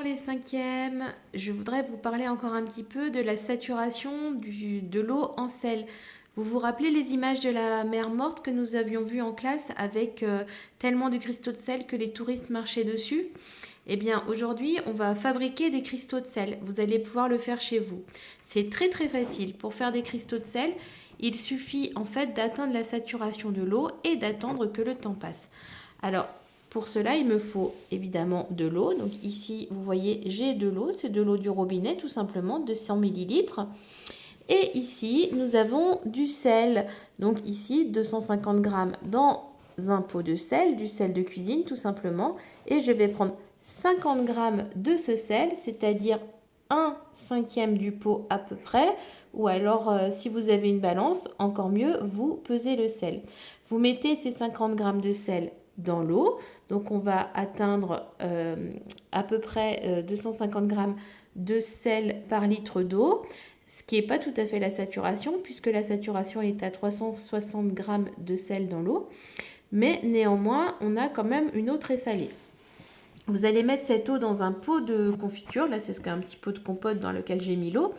Pour les cinquièmes, je voudrais vous parler encore un petit peu de la saturation de l'eau en sel. Vous vous rappelez les images de la mer Morte que nous avions vues en classe avec tellement de cristaux de sel que les touristes marchaient dessus? Eh bien, aujourd'hui, on va fabriquer des cristaux de sel. Vous allez pouvoir le faire chez vous. C'est très très facile. Pour faire des cristaux de sel, il suffit en fait d'atteindre la saturation de l'eau et d'attendre que le temps passe. Alors, pour cela, il me faut évidemment de l'eau. Donc ici, vous voyez, j'ai de l'eau. C'est de l'eau du robinet, tout simplement, de 100 millilitres. Et ici, nous avons du sel. Donc ici, 250 grammes dans un pot de sel, du sel de cuisine, tout simplement. Et je vais prendre 50 grammes de ce sel, c'est-à-dire 1/5 du pot à peu près, ou alors si vous avez une balance, encore mieux, vous pesez le sel. Vous mettez ces 50 grammes de sel dans l'eau, donc on va atteindre à peu près 250 grammes de sel par litre d'eau, ce qui n'est pas tout à fait la saturation, puisque la saturation est à 360 grammes de sel dans l'eau, mais néanmoins, on a quand même une eau très salée. Vous allez mettre cette eau dans un pot de confiture, là c'est un petit pot de compote dans lequel j'ai mis l'eau,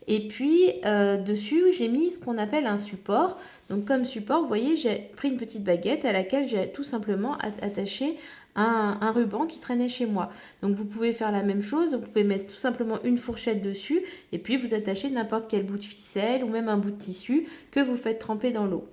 et puis dessus j'ai mis ce qu'on appelle un support. Donc comme support, vous voyez, j'ai pris une petite baguette à laquelle j'ai tout simplement attaché un ruban qui traînait chez moi. Donc vous pouvez faire la même chose, vous pouvez mettre tout simplement une fourchette dessus, et puis vous attachez n'importe quel bout de ficelle ou même un bout de tissu que vous faites tremper dans l'eau.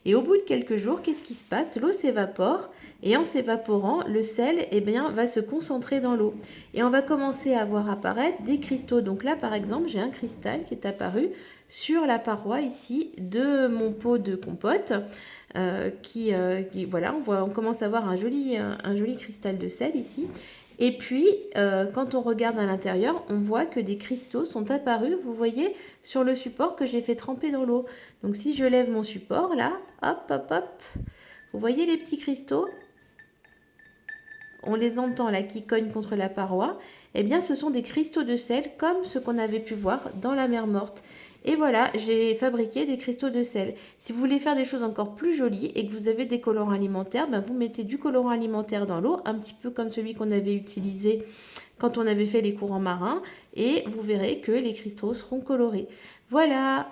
Et au bout de quelques jours, qu'est-ce qui se passe? L'eau s'évapore, et en s'évaporant, le sel va se concentrer dans l'eau. Et on va commencer à voir apparaître des cristaux. Donc là, par exemple, j'ai un cristal qui est apparu sur la paroi ici de mon pot de compote. Voilà, on commence à voir un joli cristal de sel ici. Et puis, quand on regarde à l'intérieur, on voit que des cristaux sont apparus, vous voyez, sur le support que j'ai fait tremper dans l'eau. Donc si je lève mon support, là, hop, hop, hop, vous voyez les petits cristaux? On les entend là qui cognent contre la paroi. Eh bien, ce sont des cristaux de sel comme ce qu'on avait pu voir dans la mer Morte. Et voilà, j'ai fabriqué des cristaux de sel. Si vous voulez faire des choses encore plus jolies et que vous avez des colorants alimentaires, ben vous mettez du colorant alimentaire dans l'eau, un petit peu comme celui qu'on avait utilisé quand on avait fait les courants marins, et vous verrez que les cristaux seront colorés. Voilà!